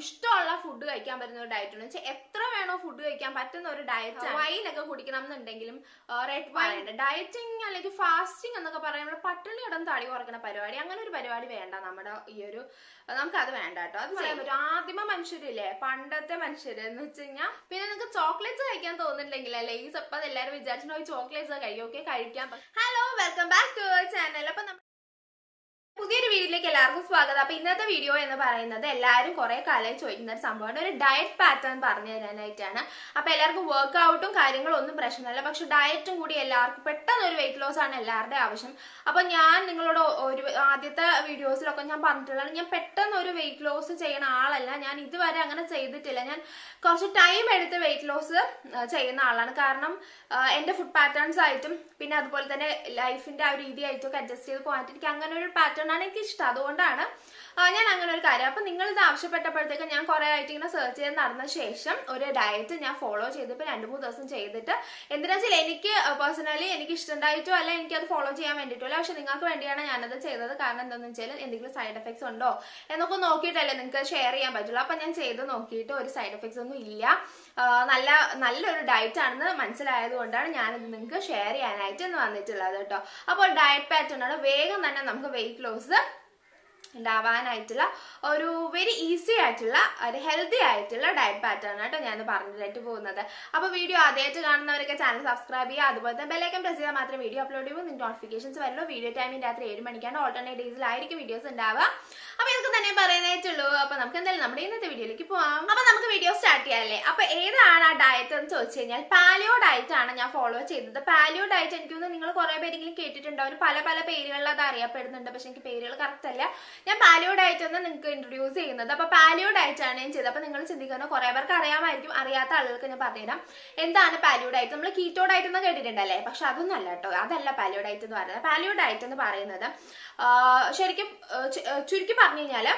ഇഷ്ടമുള്ള ഫുഡ് കഴിക്കാൻ പറ്റുന്ന ഒരു ഡയറ്റ് എന്ന് വെച്ചാൽ എത്ര വേണോ ഫുഡ് കഴിക്കാൻ പറ്റുന്ന ഒരു ഡയറ്റ്. വൈനൊക്കെ കുടിക്കണം എന്നുണ്ടെങ്കിലും റെഡ് വൈൻ ഡയറ്റിങ് അല്ലെങ്കിൽ ഫാസ്റ്റിംഗ് എന്നൊക്കെ പറയുമ്പോൾ പട്ടിണി കിടന്ന് തടി കുറയ്ക്കുന്ന പരിപാടി, അങ്ങനെ ഒരു പരിപാടി വേണ്ട നമ്മുടെ ഈ ഒരു, നമുക്കത് വേണ്ട കേട്ടോ. അത് ചെയ്യാൻ പറ്റും. ആദിമ മനുഷ്യരില്ലേ, പണ്ടത്തെ മനുഷ്യര് എന്ന് വെച്ച് കഴിഞ്ഞാൽ. പിന്നെ നിങ്ങൾക്ക് ചോക്ലേറ്റ്സ് കഴിക്കാൻ തോന്നുന്നുണ്ടെങ്കിൽ അല്ലെ, ഈ സപ്പം എല്ലാവരും വിചാരിച്ചിട്ടുണ്ടോ ചോക്ലേറ്റ്സ് കഴിക്കും. ഓക്കെ, കഴിക്കാം. Hello, welcome back to our channel. അപ്പൊ പുതിയൊരു വീഡിയോയിലേക്ക് എല്ലാവർക്കും സ്വാഗതം. അപ്പൊ ഇന്നത്തെ വീഡിയോ എന്ന് പറയുന്നത് എല്ലാവരും കുറെ കാലമായി ചോദിക്കുന്ന ഒരു സംഭവമാണ്, ഒരു ഡയറ്റ് പാറ്റേൺ പറഞ്ഞു തരാനായിട്ടാണ്. അപ്പൊ എല്ലാവർക്കും വർക്ക്ഔട്ടും കാര്യങ്ങളും ഒന്നും പ്രശ്നമല്ല, പക്ഷെ ഡയറ്റും കൂടി എല്ലാവർക്കും പെട്ടെന്ന് ഒരു വെയിറ്റ് ലോസ് ആണ് എല്ലാവരുടെയും ആവശ്യം. അപ്പൊ ഞാൻ നിങ്ങളോട് ഒരു ആദ്യത്തെ വീഡിയോസിലൊക്കെ ഞാൻ പറഞ്ഞിട്ടുള്ളത്, ഞാൻ പെട്ടെന്ന് ഒരു വെയിറ്റ് ലോസ് ചെയ്യുന്ന ആളല്ല. ഞാൻ ഇതുവരെ അങ്ങനെ ചെയ്തിട്ടില്ല. ഞാൻ കുറച്ച് ടൈം എടുത്ത് വെയിറ്റ് ലോസ് ചെയ്യുന്ന ആളാണ്. കാരണം എന്റെ ഫുഡ് പാറ്റേൺസ് ആയിട്ടും പിന്നെ അതുപോലെ തന്നെ ലൈഫിന്റെ ആ ഒരു രീതിയായിട്ടൊക്കെ അഡ്ജസ്റ്റ് ചെയ്ത് പോകാനായിട്ട് എനിക്ക് അങ്ങനെ ഒരു പാറ്റേൺ ആണ് എനിക്ക് ഇഷ്ടം. അതുകൊണ്ടാണ് ഞാൻ അങ്ങനെ ഒരു കാര്യം. അപ്പൊ നിങ്ങൾ ഇത് ആവശ്യപ്പെട്ടപ്പോഴത്തേക്ക് ഞാൻ കുറെ ആയിട്ട് ഇങ്ങനെ സെർച്ച് ചെയ്ത് നടന്ന ശേഷം ഒരു ഡയറ്റ് ഞാൻ ഫോളോ ചെയ്തിപ്പോൾ 2-3 ദിവസം ചെയ്തിട്ട്, എന്തിനാ വെച്ചാൽ എനിക്ക് പേഴ്സണലി എനിക്ക് ഇഷ്ടമുണ്ടായിട്ടോ അല്ല എനിക്കത് ഫോളോ ചെയ്യാൻ വേണ്ടിയിട്ടോ അല്ല, പക്ഷെ നിങ്ങൾക്ക് വേണ്ടിയാണ് ഞാനത് ചെയ്തത്. കാരണം എന്താണെന്ന് വെച്ചാൽ എന്തെങ്കിലും സൈഡ് എഫക്ട്സ് ഉണ്ടോ എന്നൊക്കെ നോക്കിയിട്ടല്ലേ നിങ്ങൾക്ക് ഷെയർ ചെയ്യാൻ പറ്റുള്ളൂ. അപ്പൊ ഞാൻ ചെയ്ത് നോക്കിയിട്ട് ഒരു സൈഡ് എഫക്ട്സ് ഒന്നും ഇല്ല, നല്ലൊരു ഡയറ്റ് ആണെന്ന് മനസ്സിലായത് കൊണ്ടാണ് ഞാനിത് നിങ്ങൾക്ക് ഷെയർ ചെയ്യാനായിട്ട് വന്നിട്ടുള്ളത് കേട്ടോ. അപ്പോൾ ഡയറ്റ് പാറ്റേൺ ആണ്, വേഗം തന്നെ നമുക്ക് വെയിറ്റ് ലോസ് ഉണ്ടാവാനായിട്ടുള്ള ഒരു വെരി ഈസി ആയിട്ടുള്ള ഒരു ഹെൽത്തി ആയിട്ടുള്ള ഡയറ്റ് പാറ്റേൺ ആട്ടോ ഞാൻ പറഞ്ഞിട്ട് പോകുന്നത്. അപ്പൊ വീഡിയോ ആദ്യമായിട്ട് കാണുന്നവരൊക്കെ ചാനൽ സബ്സ്ക്രൈബ് ചെയ്യുക, അതുപോലെ തന്നെ ബെല്ലൈക്കൺ പ്രസ് ചെയ്താൽ മാത്രമേ വീഡിയോ അപ്ലോഡ് ചെയ്യുമ്പോൾ നിങ്ങൾക്ക് നോട്ടിഫിക്കേഷൻസ് വരുള്ളൂ. വീഡിയോ ടൈമിൽ രാത്രി 7 മണിക്കാണ്, ഓൾട്ടർനേറ്റ് ഡേയ്സിലായിരിക്കും വീഡിയോസ് ഉണ്ടാവുക. അപ്പൊ ഇതൊക്കെ തന്നെ പറയാനായിട്ടുള്ളൂ. അപ്പൊ നമുക്ക് എന്തായാലും നമ്മുടെ ഇന്നത്തെ വീഡിയോയിലേക്ക് പോവാം. അപ്പൊ നമുക്ക് വീഡിയോ സ്റ്റാർട്ട് ചെയ്യാല്ലേ. അപ്പൊ ഏതാണ് ആ ഡയറ്റ് എന്ന് ചോദിച്ചു കഴിഞ്ഞാൽ പാലിയോ ഡയറ്റ് ആണ് ഞാൻ ഫോളോ ചെയ്തത്. പാലിയോ ഡയറ്റ് എനിക്ക് തോന്നുന്നു നിങ്ങൾ കുറെ പേരെങ്കിലും കേട്ടിട്ടുണ്ടാവും, പല പല പേരുകളിൽ അത് അറിയപ്പെടുന്നുണ്ട്, പക്ഷെ എനിക്ക് പേരുകൾ കറക്റ്റ് അല്ല. ഞാൻ പാലിയോ ഡയറ്റ് ഒന്ന് നിങ്ങൾക്ക് ഇൻട്രൊഡ്യൂസ് ചെയ്യുന്നത്. അപ്പൊ പാലിയോ ഡയറ്റ് ആണ് ഞാൻ ചെയ്തത്. അപ്പൊ നിങ്ങൾ ചിന്തിക്കുന്നത് കുറെ പേർക്ക് അറിയാമായിരിക്കും, അറിയാത്ത ആളുകൾക്ക് ഞാൻ പറഞ്ഞുതരാം എന്താണ് പാലിയോ ഡയറ്റ്. നമ്മൾ കീറ്റോ ഡയറ്റ് എന്ന് കേട്ടിട്ടുണ്ടല്ലേ, പക്ഷെ അതൊന്നും അല്ല കേട്ടോ, അതല്ല പാലിയോ ഡയറ്റ് എന്ന് പറയുന്നത്. പാലിയോ ഡയറ്റ് എന്ന് പറയുന്നത് ശരിക്കും ചുരുക്കി പറഞ്ഞു കഴിഞ്ഞാല്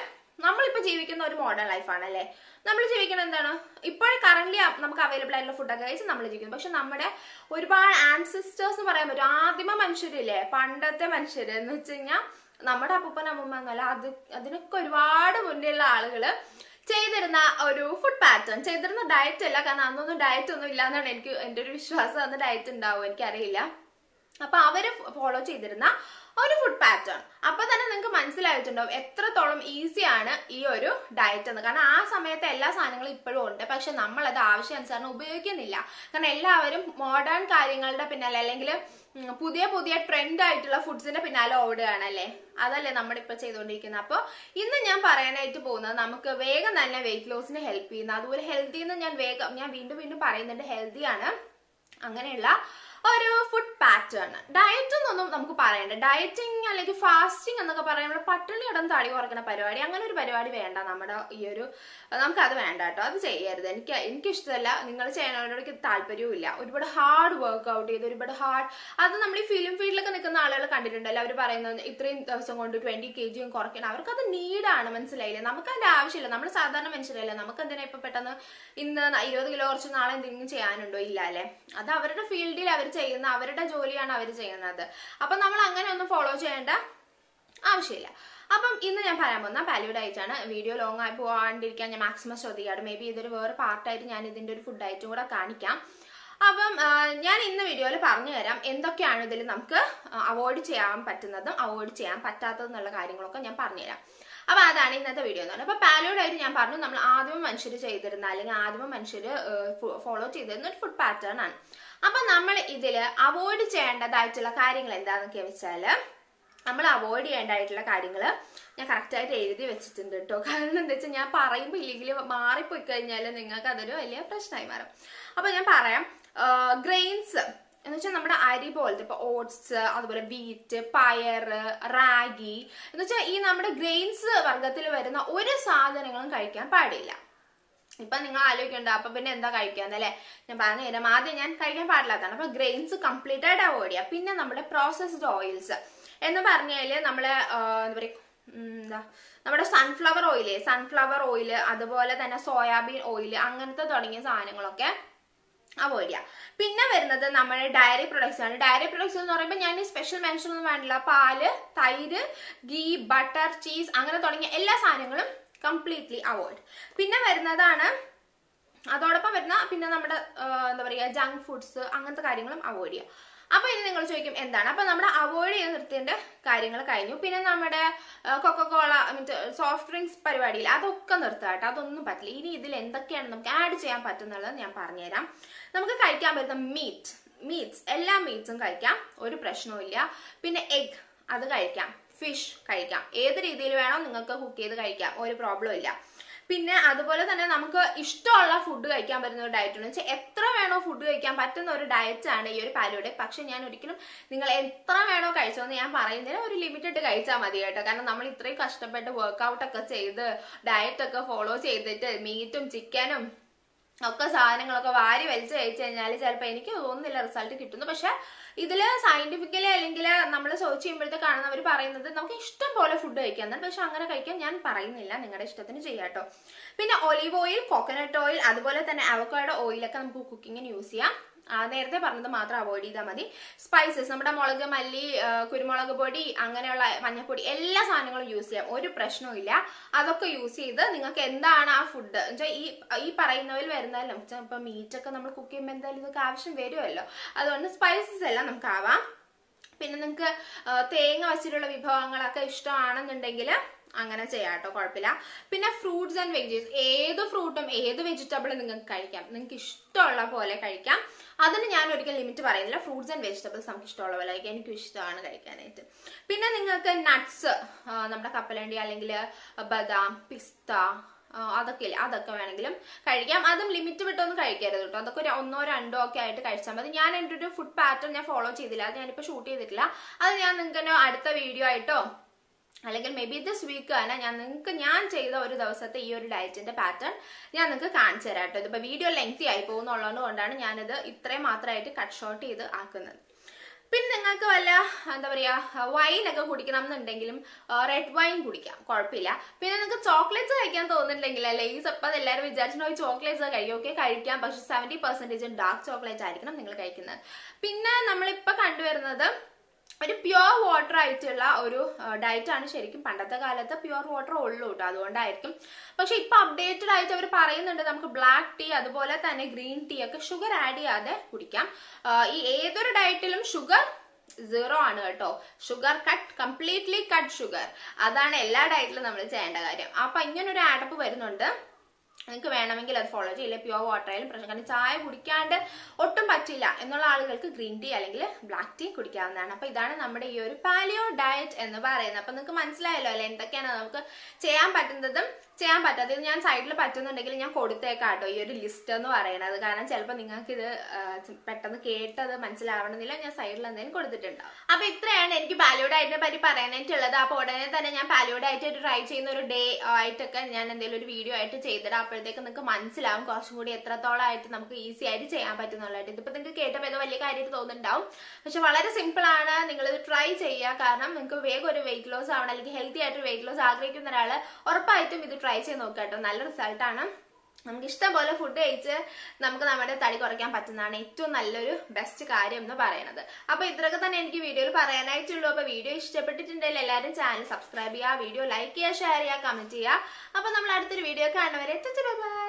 നമ്മളിപ്പോ ജീവിക്കുന്ന ഒരു മോഡേൺ ലൈഫാണല്ലേ. നമ്മൾ ജീവിക്കുന്നത് എന്താണ്, ഇപ്പോഴും കറന്റ് നമുക്ക് അവൈലബിൾ ആയിട്ടുള്ള ഫുഡൊക്കെ കഴിച്ച് നമ്മൾ ജീവിക്കുന്നു. പക്ഷെ നമ്മുടെ ഒരുപാട് ആൻസിസ്റ്റേഴ്സ് എന്ന് പറയാൻ പറ്റും, ആദിമ മനുഷ്യരില്ലേ, പണ്ടത്തെ മനുഷ്യര് എന്ന് വെച്ച് കഴിഞ്ഞാൽ നമ്മുടെ അപ്പൂപ്പൻ അമ്മൂമ്മ എന്നല്ല, അതിനൊക്കെ ഒരുപാട് മുന്നേയുള്ള ആളുകള് ചെയ്തിരുന്ന ഒരു ഫുഡ് പാറ്റേൺ, ചെയ്തിരുന്ന ഡയറ്റ് അല്ല. കാരണം അന്നൊന്നും ഡയറ്റ് ഒന്നും ഇല്ലാന്നാണ് എന്റെ ഒരു വിശ്വാസം. അന്ന് ഡയറ്റ് ഉണ്ടാവും എനിക്കറിയില്ല. അപ്പൊ അവര് ഫോളോ ചെയ്തിരുന്ന ഒരു ഫുഡ് പാറ്റേൺ. അപ്പൊ തന്നെ നിങ്ങൾക്ക് മനസ്സിലായിട്ടുണ്ടാവും എത്രത്തോളം ഈസിയാണ് ഈ ഒരു ഡയറ്റ് എന്ന്. കാരണം ആ സമയത്ത് എല്ലാ സാധനങ്ങളും ഇപ്പോഴും ഉണ്ട്, പക്ഷെ നമ്മളത് ആവശ്യാനുസരണം ഉപയോഗിക്കുന്നില്ല. കാരണം എല്ലാവരും മോഡേൺ കാര്യങ്ങളുടെ പിന്നാലെ അല്ലെങ്കിൽ പുതിയ പുതിയ ട്രെൻഡ് ആയിട്ടുള്ള ഫുഡ്സിന്റെ പിന്നാലെ ഓടുകയാണല്ലേ. അതല്ലേ നമ്മളിപ്പോ ചെയ്തുകൊണ്ടിരിക്കുന്നത്. അപ്പൊ ഇന്ന് ഞാൻ പറയാനായിട്ട് പോകുന്നത് നമുക്ക് വേഗം തന്നെ വെയിറ്റ് ലോസിന് ഹെൽപ്പ് ചെയ്യുന്ന, അതുപോലെ ഹെൽത്തി എന്ന് ഞാൻ വീണ്ടും പറയുന്നുണ്ട്, ഹെൽത്തിയാണ് അങ്ങനെയുള്ള ഒരു ഫുഡ് പാറ്റേൺ. ഡയറ്റ് എന്നൊന്നും നമുക്ക് പറയണ്ട. ഡയറ്റിങ് അല്ലെങ്കിൽ ഫാസ്റ്റിംഗ് എന്നൊക്കെ പറയുമ്പോൾ പട്ടിണി കിടന്ന് തടി കുറയ്ക്കുന്ന പരിപാടി, അങ്ങനെ ഒരു പരിപാടി വേണ്ട നമ്മുടെ ഈ ഒരു, നമുക്കത് വേണ്ട കേട്ടോ. അത് ചെയ്യരുത്. എനിക്കിഷ്ടമല്ല, നിങ്ങൾ ചെയ്യണവരോട് എനിക്ക് താല്പര്യവും ഇല്ല. ഒരുപാട് ഹാർഡ് വർക്ക്ഔട്ട് ചെയ്ത് ഒരുപാട് അത് നമ്മൾ ഈ ഫിലിം ഫീൽഡിലൊക്കെ നിൽക്കുന്ന ആളുകൾ കണ്ടിട്ടുണ്ടല്ലോ, അവർ പറയുന്നത് ഇത്രയും ദിവസം കൊണ്ട് 20 kg കുറയ്ക്കണം. അവർക്കത് നീഡാണ്, മനസ്സിലായില്ലേ. നമുക്ക് അതിന്റെ ആവശ്യമില്ല. നമ്മൾ സാധാരണ മനുഷ്യരല്ലേ, നമുക്ക് എന്തിനാ ഇപ്പൊ പെട്ടെന്ന് ഇന്ന് 20 കിലോ കുറച്ച് നാളെ എന്തെങ്കിലും ചെയ്യാനുണ്ടോ, ഇല്ല അല്ലെ. അത് അവരുടെ ഫീൽഡിൽ അവർ ചെയ്യുന്ന, അവരുടെ ജോലിയാണ് അവർ ചെയ്യുന്നത്. അപ്പൊ നമ്മൾ അങ്ങനെ ഒന്നും ഫോളോ ചെയ്യേണ്ട ആവശ്യമില്ല. അപ്പം ഇന്ന് ഞാൻ പറയാൻ പോകുന്ന പാലിയോ ഡയറ്റ് ആണ്. വീഡിയോ ലോങ് ആയി പോകാണ്ടിരിക്കാൻ ഞാൻ മാക്സിമം ശ്രദ്ധിക്കാറ്. മേ ബി ഇതൊരു വേറെ പാർട്ടായിട്ട് ഞാൻ ഇതിന്റെ ഒരു ഫുഡ് ഡയറ്റും കൂടെ കാണിക്കാം. അപ്പം ഞാൻ ഇന്ന് വീഡിയോയിൽ പറഞ്ഞു തരാം എന്തൊക്കെയാണ് ഇതിൽ നമുക്ക് അവോയ്ഡ് ചെയ്യാൻ പറ്റുന്നതും അവോയ്ഡ് ചെയ്യാൻ പറ്റാത്തതും എന്നുള്ള കാര്യങ്ങളൊക്കെ ഞാൻ പറഞ്ഞുതരാം. അപ്പൊ അതാണ് ഇന്നത്തെ വീഡിയോ എന്ന് പറയുന്നത്. അപ്പൊ പാലിയോ ഡയറ്റ് ഞാൻ പറഞ്ഞു, നമ്മൾ ആദ്യമ മനുഷ്യർ ചെയ്തിരുന്ന അല്ലെങ്കിൽ ആദിമ മനുഷ്യര് ഫോളോ ചെയ്തിരുന്ന ഒരു ഫുഡ് പാറ്റേൺ ആണ്. അപ്പൊ നമ്മൾ ഇതില് അവോയ്ഡ് ചെയ്യേണ്ടതായിട്ടുള്ള കാര്യങ്ങൾ എന്താന്നൊക്കെ വെച്ചാല്, നമ്മൾ അവോയ്ഡ് ചെയ്യേണ്ടതായിട്ടുള്ള കാര്യങ്ങൾ ഞാൻ കറക്റ്റായിട്ട് എഴുതി വെച്ചിട്ടുണ്ട് കേട്ടോ. കാരണം എന്താ വെച്ചാൽ ഞാൻ പറയുമ്പോൾ ഇല്ലെങ്കിൽ മാറിപ്പോയി കഴിഞ്ഞാൽ നിങ്ങൾക്ക് അതൊരു വലിയ പ്രശ്നമായി മാറും. അപ്പൊ ഞാൻ പറയാം. ഗ്രെയിൻസ് എന്ന് വെച്ചാൽ നമ്മുടെ അരി പോലത്തെ, ഇപ്പൊ ഓട്സ്, അതുപോലെ വീറ്റ്, പയറ്, റാഗി എന്ന് വെച്ചാൽ ഈ നമ്മുടെ ഗ്രെയിൻസ് വർഗത്തിൽ വരുന്ന ഒരു സാധനങ്ങളും കഴിക്കാൻ പാടില്ല. ഇപ്പൊ നിങ്ങൾ ആലോചിക്കണ്ട അപ്പൊ പിന്നെ എന്താ കഴിക്കാന്നല്ലേ, ഞാൻ പറഞ്ഞു തരാം. ആദ്യം ഞാൻ കഴിക്കാൻ പാടില്ലാത്തതാണ്. അപ്പൊ ഗ്രെയിൻസ് കംപ്ലീറ്റ് ആയിട്ട് അവോയ്ഡ് ചെയ്യുക. പിന്നെ നമ്മുടെ പ്രോസസ്ഡ് ഓയിൽസ് എന്ന് പറഞ്ഞാല് നമ്മള് എന്താ പറയുക, നമ്മുടെ സൺഫ്ലവർ ഓയില്, അതുപോലെ തന്നെ സോയാബീൻ ഓയില്, അങ്ങനത്തെ തുടങ്ങിയ സാധനങ്ങളൊക്കെ അവോയ്ഡ് ചെയ്യാം. പിന്നെ വരുന്നത് നമ്മുടെ ഡയറി പ്രൊഡക്ട്സ് ആണ്. ഡയറി പ്രൊഡക്ട്സ് എന്ന് പറയുമ്പോൾ ഞാൻ സ്പെഷ്യൽ മെൻഷൻ ഒന്നും വേണ്ടില്ല. പാല്, തൈര്, ഗീ, ബട്ടർ, ചീസ് അങ്ങനെ തുടങ്ങിയ എല്ലാ സാധനങ്ങളും കംപ്ലീറ്റ്ലി അവോയ്ഡ്. പിന്നെ വരുന്നതാണ് അതോടൊപ്പം വരുന്ന പിന്നെ നമ്മുടെ എന്താ പറയുക ജങ്ക് ഫുഡ്സ് അങ്ങനത്തെ കാര്യങ്ങളും അവോയ്ഡ് ചെയ്യുക. അപ്പൊ ഇനി നിങ്ങൾ ചോദിക്കും എന്താണ്, അപ്പൊ നമ്മുടെ അവോയ്ഡ് ചെയ്ത് നിർത്തേണ്ട കാര്യങ്ങൾ കഴിഞ്ഞു. പിന്നെ നമ്മുടെ കൊക്കക്കോള മറ്റേ സോഫ്റ്റ് ഡ്രിങ്ക്സ് പരിപാടിയിൽ അതൊക്കെ നിർത്തുക കേട്ടോ, അതൊന്നും പറ്റില്ല. ഇനി ഇതിൽ എന്തൊക്കെയാണ് നമുക്ക് ആഡ് ചെയ്യാൻ പറ്റുന്നുള്ളത് ഞാൻ പറഞ്ഞുതരാം. നമുക്ക് കഴിക്കാൻ പറ്റുന്ന മീറ്റ്സ് എല്ലാ മീറ്റ്സും കഴിക്കാം, ഒരു പ്രശ്നവും ഇല്ല. പിന്നെ എഗ് അത് കഴിക്കാം, ഫിഷ് കഴിക്കാം, ഏത് രീതിയിൽ വേണോ നിങ്ങൾക്ക് കുക്ക് ചെയ്ത് കഴിക്കാം, ഒരു പ്രോബ്ലം ഇല്ല. പിന്നെ അതുപോലെ തന്നെ നമുക്ക് ഇഷ്ടമുള്ള ഫുഡ് കഴിക്കാൻ പറ്റുന്ന ഒരു ഡയറ്റ് എന്ന് വെച്ചാൽ എത്ര വേണോ ഫുഡ് കഴിക്കാൻ പറ്റുന്ന ഒരു ഡയറ്റ് ആണ് ഈ ഒരു പാലിയോടെ. പക്ഷെ ഞാൻ ഒരിക്കലും നിങ്ങൾ എത്ര വേണോ കഴിച്ചോന്ന് ഞാൻ പറയുന്നതിന് ഒരു ലിമിറ്റ് ഇട്ട് കഴിച്ചാൽ മതി കേട്ടോ. കാരണം നമ്മൾ ഇത്രയും കഷ്ടപ്പെട്ട് വർക്ക്ഔട്ട് ഒക്കെ ചെയ്ത് ഡയറ്റ് ഒക്കെ ഫോളോ ചെയ്തിട്ട് മീറ്റും ചിക്കനും ഒക്കെ സാധനങ്ങളൊക്കെ വാരി വലിച്ച് കഴിച്ചു കഴിഞ്ഞാൽ ചിലപ്പോൾ എനിക്ക് തോന്നുന്നില്ല റിസൾട്ട് കിട്ടുന്നു. പക്ഷെ ഇതില് സയന്റിഫിക്കലി അല്ലെങ്കിൽ നമ്മൾ സെർച്ച് ചെയ്യുമ്പോഴത്തേക്കാണ് അവർ പറയുന്നത് നമുക്ക് ഇഷ്ടം പോലെ ഫുഡ് കഴിക്കാൻ. പക്ഷെ അങ്ങനെ കഴിക്കാൻ ഞാൻ പറയുന്നില്ല, നിങ്ങളുടെ ഇഷ്ടത്തിന് ചെയ്യാട്ടോ. പിന്നെ ഒലീവ് ഓയിൽ, കോക്കനട്ട് ഓയിൽ, അതുപോലെ തന്നെ അവക്കാഡോ ഓയിലൊക്കെ നമുക്ക് കുക്കിങ്ങിന് യൂസ് ചെയ്യാം. നേരത്തെ പറഞ്ഞത് മാത്രം അവോയ്ഡ് ചെയ്താൽ മതി. സ്പൈസസ് നമ്മുടെ മുളക്, മല്ലി, കുരുമുളക് പൊടി, അങ്ങനെയുള്ള മഞ്ഞൾപ്പൊടി എല്ലാ സാധനങ്ങളും യൂസ് ചെയ്യാം, ഒരു പ്രശ്നവും ഇല്ല. അതൊക്കെ യൂസ് ചെയ്ത് നിങ്ങൾക്ക് എന്താണ് ആ ഫുഡ് എന്നുവെച്ചാൽ ഈ പറയുന്നവരിൽ വരുന്നതല്ലോ. ഇപ്പൊ മീറ്റൊക്കെ നമ്മൾ കുക്ക് ചെയ്യുമ്പോൾ എന്തായാലും ഇതൊക്കെ ആവശ്യം വരുമല്ലോ, അതുകൊണ്ട് സ്പൈസസ് എല്ലാം നമുക്ക് ആവാം. പിന്നെ നിങ്ങൾക്ക് തേങ്ങ വെച്ചിട്ടുള്ള വിഭവങ്ങളൊക്കെ ഇഷ്ടമാണെന്നുണ്ടെങ്കിൽ അങ്ങനെ ചെയ്യാട്ടോ, കുഴപ്പമില്ല. പിന്നെ ഫ്രൂട്ട്സ് ആൻഡ് വെജീസ്, ഏത് ഫ്രൂട്ടും ഏത് വെജിറ്റബിളും നിങ്ങൾക്ക് കഴിക്കാം, നിങ്ങൾക്ക് ഇഷ്ടമുള്ള പോലെ കഴിക്കാം. അതിന് ഞാൻ ഒരിക്കലും ലിമിറ്റ് പറയുന്നില്ല. ഫ്രൂട്ട്സ് ആൻഡ് വെജിറ്റബിൾസ് നമുക്ക് ഇഷ്ടമുള്ള പോലെ കഴിക്കാം, എനിക്കും ഇഷ്ടമാണ് കഴിക്കാനായിട്ട്. പിന്നെ നിങ്ങൾക്ക് നട്ട്സ്, നമ്മുടെ കപ്പലണ്ടി അല്ലെങ്കിൽ ബദാം, പിസ്ത, അതൊക്കെ ഇല്ല, അതൊക്കെ വേണമെങ്കിലും കഴിക്കാം. അതും ലിമിറ്റ് വിട്ടൊന്നും കഴിക്കരുത് കേട്ടോ. അതൊക്കെ ഒരു 1 or 2 ഒക്കെ ആയിട്ട് കഴിച്ചാൽ മതി. ഞാൻ എൻ്റെ ഒരു ഫുഡ് പാറ്റേൺ ഞാൻ ഫോളോ ചെയ്തില്ല, അത് ഞാനിപ്പോൾ ഷൂട്ട് ചെയ്തിട്ടില്ല. അത് ഞാൻ നിങ്ങൾക്ക് അടുത്ത വീഡിയോ ആയിട്ടോ അല്ലെങ്കിൽ മേ ബി ദിസ് വീക്ക് തന്നെ ഞാൻ ചെയ്ത ഒരു ദിവസത്തെ ഈ ഒരു ഡയറ്റിന്റെ പാറ്റേൺ ഞാൻ നിങ്ങൾക്ക് കാണിച്ചു തരാം കേട്ടോ. ഇതിപ്പോൾ വീഡിയോ ലെങ്തി ആയി പോകുന്നുള്ളത് കൊണ്ടാണ് ഞാനിത് ഇത്രയും മാത്രമായിട്ട് കട്ട് ഷോർട്ട് ചെയ്ത് ആക്കുന്നത്. പിന്നെ നിങ്ങൾക്ക് വല്ല എന്താ പറയുക വൈനൊക്കെ കുടിക്കണം എന്നുണ്ടെങ്കിലും റെഡ് വൈൻ കുടിക്കാം, കുഴപ്പമില്ല. പിന്നെ നിങ്ങൾക്ക് ചോക്ലേറ്റ്സ് കഴിക്കാൻ തോന്നുന്നുണ്ടെങ്കിൽ ലേസ് അപ്പം എല്ലാവരും വിചാരിച്ചിട്ടുണ്ടോ ചോക്ലേറ്റ്സ് കഴിക്കും, ഓക്കെ കഴിക്കാം. പക്ഷെ 70% ഡാർക്ക് ചോക്ലേറ്റ് ആയിരിക്കണം നിങ്ങൾ കഴിക്കുന്നത്. പിന്നെ നമ്മളിപ്പോൾ കണ്ടുവരുന്നത് ഒരു പ്യുവർ വാട്ടർ ആയിട്ടുള്ള ഒരു ഡയറ്റ് ആണ്. ശരിക്കും പണ്ടത്തെ കാലത്ത് പ്യുവർ വാട്ടർ ഉള്ളൂ കേട്ടോ, അതുകൊണ്ടായിരിക്കും. പക്ഷെ ഇപ്പൊ അപ്ഡേറ്റഡ് ആയിട്ട് അവർ പറയുന്നുണ്ട് നമുക്ക് ബ്ലാക്ക് ടീ അതുപോലെ തന്നെ ഗ്രീൻ ടീ ഒക്കെ ഷുഗർ ആഡ് ചെയ്യാതെ കുടിക്കാം. ഈ ഏതൊരു ഡയറ്റിലും ഷുഗർ 0 ആണ് കേട്ടോ. Sugar cut, completely cut sugar, അതാണ് എല്ലാ ഡയറ്റിലും നമ്മൾ ചെയ്യേണ്ട കാര്യം. അപ്പൊ ഇങ്ങനൊരു ആഡപ്പ് വരുന്നുണ്ട്, നിങ്ങൾക്ക് വേണമെങ്കിൽ അത് ഫോളോ ചെയ്യില്ല. പ്യുവർ വാട്ടർ ആയാലും പ്രശ്നം, കാരണം ചായ കുടിക്കാണ്ട് ഒട്ടും പറ്റില്ല എന്നുള്ള ആളുകൾക്ക് ഗ്രീൻ ടീ അല്ലെങ്കിൽ ബ്ലാക്ക് ടീ കുടിക്കാവുന്നതാണ്. അപ്പൊ ഇതാണ് നമ്മുടെ ഈ ഒരു പാലിയോ ഡയറ്റ് എന്ന് പറയുന്നത്. അപ്പൊ നിങ്ങൾക്ക് മനസ്സിലായല്ലോ അല്ലെ എന്തൊക്കെയാണ് നമുക്ക് ചെയ്യാൻ പറ്റുന്നതും ചെയ്യാൻ പറ്റാത്തത്. ഞാൻ സൈഡിൽ പറ്റുന്നുണ്ടെങ്കിൽ ഞാൻ കൊടുത്തേക്കാം കേട്ടോ ഈ ഒരു ലിസ്റ്റ് എന്ന് പറയുന്നത്. കാരണം ചിലപ്പോൾ നിങ്ങൾക്ക് ഇത് പെട്ടെന്ന് കേട്ടത് മനസ്സിലാവണമെന്നില്ല, ഞാൻ സൈഡിൽ എന്തെങ്കിലും കൊടുത്തിട്ടുണ്ടാവും. അപ്പൊ ഇത്രയാണ് എനിക്ക് പാലിയോ ഡയറ്റിനെ പറ്റി പറയാനായിട്ടുള്ളത്. അപ്പൊ ഉടനെ തന്നെ ഞാൻ പാലിയോ ഡയറ്റ് ട്രൈ ചെയ്യുന്ന ഒരു ഡേ ആയിട്ടൊക്കെ ഞാൻ എന്തെങ്കിലും ഒരു വീഡിയോ ആയിട്ട് ചെയ്തിടാം. അപ്പോഴത്തേക്ക് നിങ്ങൾക്ക് മനസ്സിലാവും കുറച്ചും കൂടി എത്രത്തോളം ആയിട്ട് നമുക്ക് ഈസി ആയിട്ട് ചെയ്യാൻ പറ്റുന്നുള്ളതായിട്ട്. ഇതിപ്പോ നിങ്ങൾക്ക് കേട്ടപ്പോൾ ഏതോ വലിയ കാര്യമായിട്ട് തോന്നുന്നുണ്ടാവും, പക്ഷെ വളരെ സിമ്പിൾ ആണ്. നിങ്ങൾ ഇത് ട്രൈ ചെയ്യുക. കാരണം നിങ്ങൾക്ക് വേഗം ഒരു വെയിറ്റ് ലോസ് ആവണം അല്ലെങ്കിൽ ഹെൽത്തി ആയിട്ട് വെയിറ്റ് ലോസ് ആഗ്രഹിക്കുന്ന ഒരാൾ ഉറപ്പായിട്ടും ഇത് ട്രൈ ചെയ്ത് നോക്കാം കേട്ടോ. നല്ല റിസൾട്ടാണ്. നമുക്ക് ഇഷ്ടം പോലെ ഫുഡ് കഴിച്ച് നമുക്ക് നമ്മുടെ തടി കുറയ്ക്കാൻ പറ്റുന്നതാണ് ഏറ്റവും നല്ലൊരു ബെസ്റ്റ് കാര്യം എന്ന് പറയുന്നത്. അപ്പൊ ഇത്രയൊക്കെ തന്നെ എനിക്ക് വീഡിയോയിൽ പറയാനായിട്ടുള്ളൂ. അപ്പൊ വീഡിയോ ഇഷ്ടപ്പെട്ടിട്ടുണ്ടെങ്കിൽ എല്ലാവരും ചാനൽ സബ്സ്ക്രൈബ് ചെയ്യുക, വീഡിയോ ലൈക്ക് ചെയ്യുക, ഷെയർ ചെയ്യുക, കമന്റ് ചെയ്യുക. അപ്പൊ നമ്മൾ അടുത്തൊരു വീഡിയോ കാണുന്നവരെ ബൈ.